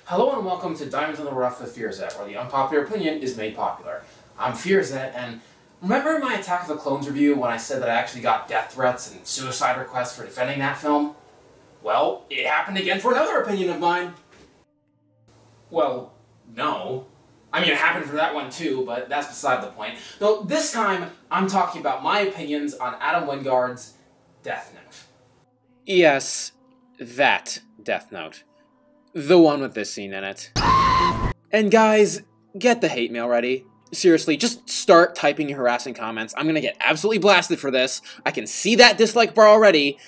Hello and welcome to Diamonds in the Rough with Fearzet, where the unpopular opinion is made popular. I'm Fearzet, and remember my Attack of the Clones review when I said that I actually got death threats and suicide requests for defending that film? Well, it happened again for another opinion of mine. Well, no. I mean, it happened for that one too, but that's beside the point. Though this time, I'm talking about my opinions on Adam Wingard's Death Note. Yes, that Death Note. The one with this scene in it. And guys, get the hate mail ready. Seriously, just start typing your harassing comments. I'm gonna get absolutely blasted for this. I can see that dislike bar already.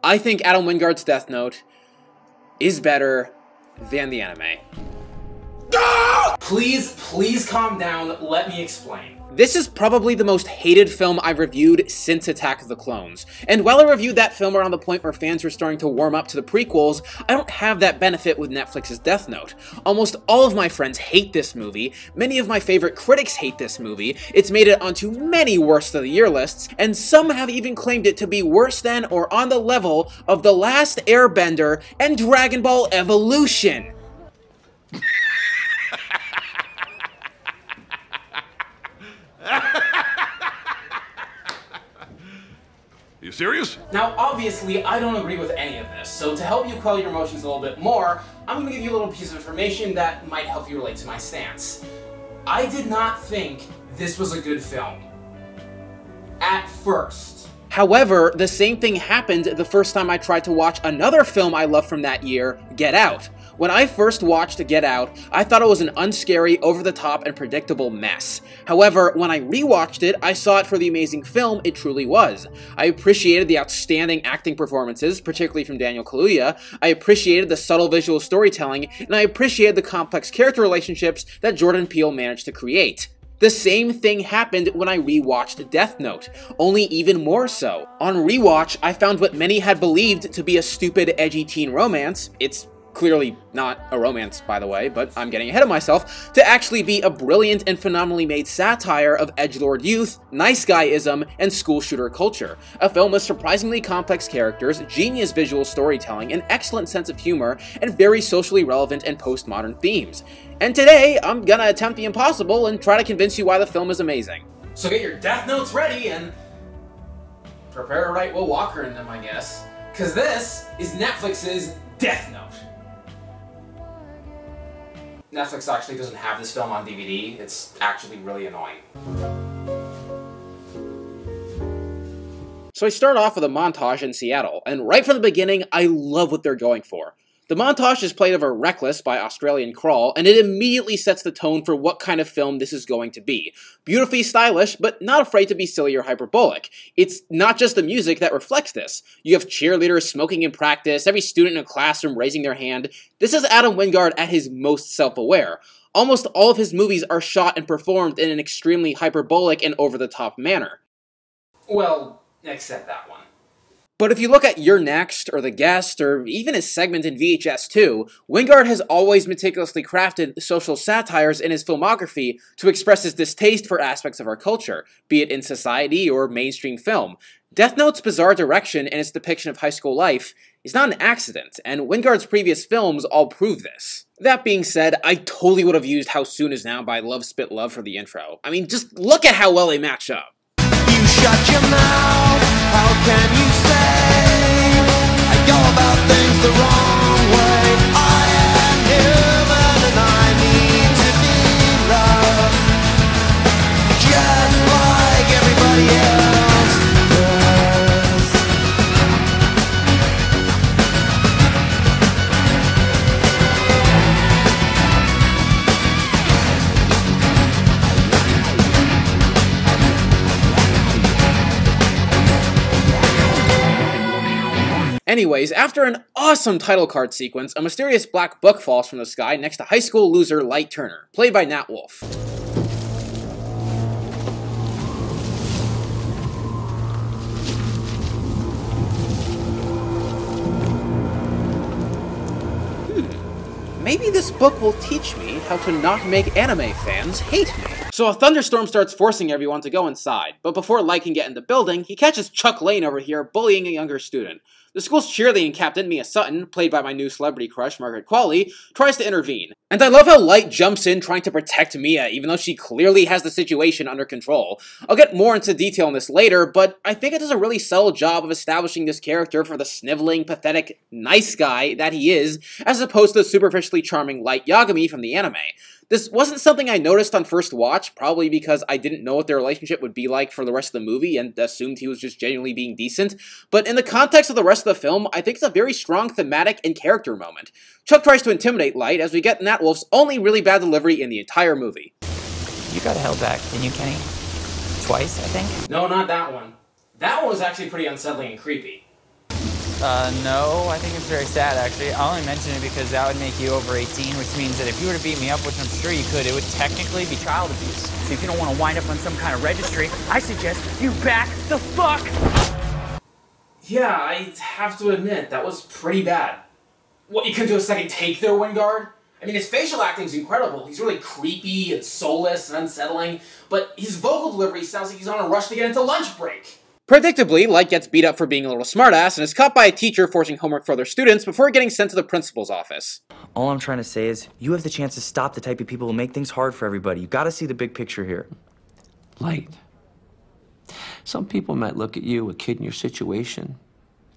I think Adam Wingard's Death Note is better than the anime. Please calm down. Let me explain. This is probably the most hated film I've reviewed since Attack of the Clones. And while I reviewed that film around the point where fans were starting to warm up to the prequels, I don't have that benefit with Netflix's Death Note. Almost all of my friends hate this movie, many of my favorite critics hate this movie, it's made it onto many Worst of the Year lists, and some have even claimed it to be worse than or on the level of The Last Airbender and Dragon Ball Evolution. You serious? Now, obviously, I don't agree with any of this, so to help you quell your emotions a little bit more, I'm going to give you a little piece of information that might help you relate to my stance. I did not think this was a good film. At first. However, the same thing happened the first time I tried to watch another film I love from that year, Get Out. When I first watched Get Out, I thought it was an unscary, over-the-top, and predictable mess. However, when I rewatched it, I saw it for the amazing film it truly was. I appreciated the outstanding acting performances, particularly from Daniel Kaluuya, I appreciated the subtle visual storytelling, and I appreciated the complex character relationships that Jordan Peele managed to create. The same thing happened when I rewatched Death Note, only even more so. On rewatch, I found what many had believed to be a stupid, edgy teen romance, it's clearly not a romance, by the way, but I'm getting ahead of myself, to actually be a brilliant and phenomenally made satire of edgelord youth, nice guyism, and school shooter culture. A film with surprisingly complex characters, genius visual storytelling, an excellent sense of humor, and very socially relevant and postmodern themes. And today, I'm gonna attempt the impossible and try to convince you why the film is amazing. So get your Death Notes ready and prepare to write Will Walker in them, I guess. Cause this is Netflix's Death Note. Netflix actually doesn't have this film on DVD. It's actually really annoying. So I start off with a montage in Seattle, and right from the beginning, I love what they're going for. The montage is played over Reckless by Australian Crawl, and it immediately sets the tone for what kind of film this is going to be. Beautifully stylish, but not afraid to be silly or hyperbolic. It's not just the music that reflects this. You have cheerleaders smoking in practice, every student in a classroom raising their hand. This is Adam Wingard at his most self-aware. Almost all of his movies are shot and performed in an extremely hyperbolic and over-the-top manner. Well, except that one. But if you look at You're Next, or The Guest, or even his segment in VHS 2, Wingard has always meticulously crafted social satires in his filmography to express his distaste for aspects of our culture, be it in society or mainstream film. Death Note's bizarre direction and its depiction of high school life is not an accident, and Wingard's previous films all prove this. That being said, I totally would have used How Soon Is Now by Love Spit Love for the intro. I mean, just look at how well they match up. You shut your mouth, how can you say I go about things the wrong way? I am human and I need to be loved just like everybody else does. Anyways, after an awesome title card sequence, a mysterious black book falls from the sky next to high school loser Light Turner, played by Nat Wolff. Maybe this book will teach me how to not make anime fans hate me. So a thunderstorm starts forcing everyone to go inside, but before Light can get in the building, he catches Chuck Lane over here bullying a younger student. The school's cheerleading captain, Mia Sutton, played by my new celebrity crush, Margaret Qualley, tries to intervene. And I love how Light jumps in trying to protect Mia, even though she clearly has the situation under control. I'll get more into detail on this later, but I think it does a really subtle job of establishing this character for the sniveling, pathetic, nice guy that he is, as opposed to the superficially charming Light Yagami from the anime. This wasn't something I noticed on first watch, probably because I didn't know what their relationship would be like for the rest of the movie and assumed he was just genuinely being decent, but in the context of the rest of the film, I think it's a very strong thematic and character moment. Chuck tries to intimidate Light as we get Nat Wolff's only really bad delivery in the entire movie. You got held back, didn't you, Kenny? Twice, I think? No, not that one. That one was actually pretty unsettling and creepy. No, I think it's very sad, actually. I only mention it because that would make you over 18, which means that if you were to beat me up, which I'm sure you could, it would technically be child abuse. So if you don't want to wind up on some kind of registry, I suggest you back the fuck! Yeah, I have to admit, that was pretty bad. What, you couldn't do a second take there, Wingard? I mean, his facial acting's incredible. He's really creepy and soulless and unsettling, but his vocal delivery sounds like he's on a rush to get into lunch break. Predictably, Light gets beat up for being a little smartass and is caught by a teacher forcing homework for other students before getting sent to the principal's office. All I'm trying to say is, you have the chance to stop the type of people who make things hard for everybody. You gotta see the big picture here. Light. Some people might look at you, a kid in your situation,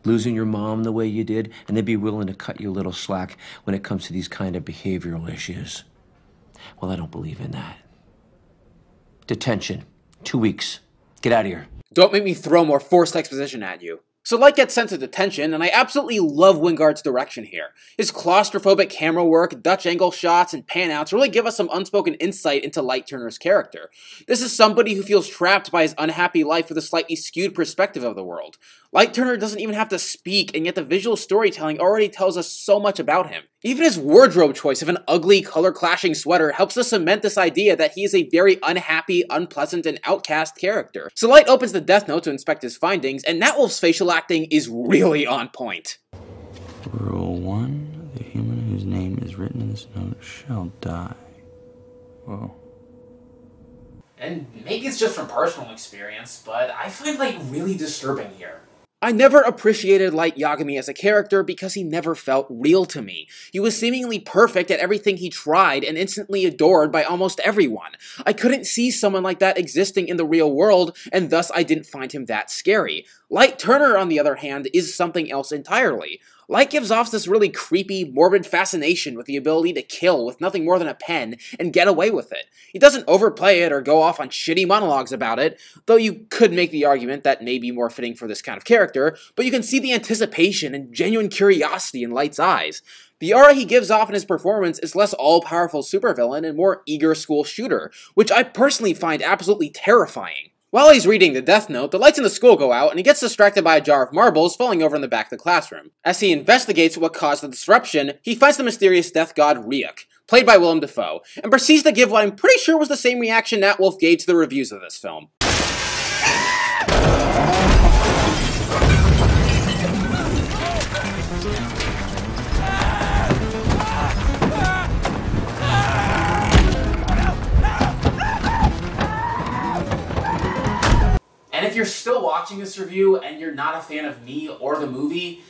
losing your mom the way you did, and they'd be willing to cut you a little slack when it comes to these kind of behavioral issues. Well, I don't believe in that. Detention. 2 weeks. Get out of here. Don't make me throw more forced exposition at you. So Light gets sent to detention, and I absolutely love Wingard's direction here. His claustrophobic camera work, Dutch angle shots, and pan-outs really give us some unspoken insight into Light Turner's character. This is somebody who feels trapped by his unhappy life with a slightly skewed perspective of the world. Light Turner doesn't even have to speak, and yet the visual storytelling already tells us so much about him. Even his wardrobe choice of an ugly, color-clashing sweater helps us cement this idea that he is a very unhappy, unpleasant, and outcast character. So Light opens the Death Note to inspect his findings, and Nat Wolff's facial acting is really on point. Rule 1, the human whose name is written in this note shall die. Whoa. And maybe it's just from personal experience, but I find Light really disturbing here. I never appreciated Light Yagami as a character because he never felt real to me. He was seemingly perfect at everything he tried and instantly adored by almost everyone. I couldn't see someone like that existing in the real world, and thus I didn't find him that scary. Light Turner, on the other hand, is something else entirely. Light gives off this really creepy, morbid fascination with the ability to kill with nothing more than a pen and get away with it. He doesn't overplay it or go off on shitty monologues about it, though you could make the argument that may be more fitting for this kind of character, but you can see the anticipation and genuine curiosity in Light's eyes. The aura he gives off in his performance is less all-powerful supervillain and more eager school shooter, which I personally find absolutely terrifying. While he's reading the Death Note, the lights in the school go out and he gets distracted by a jar of marbles falling over in the back of the classroom. As he investigates what caused the disruption, he finds the mysterious death god Ryuk, played by Willem Dafoe, and proceeds to give what I'm pretty sure was the same reaction Nat Wolff gave to the reviews of this film. And if you're still watching this review and you're not a fan of me or the movie,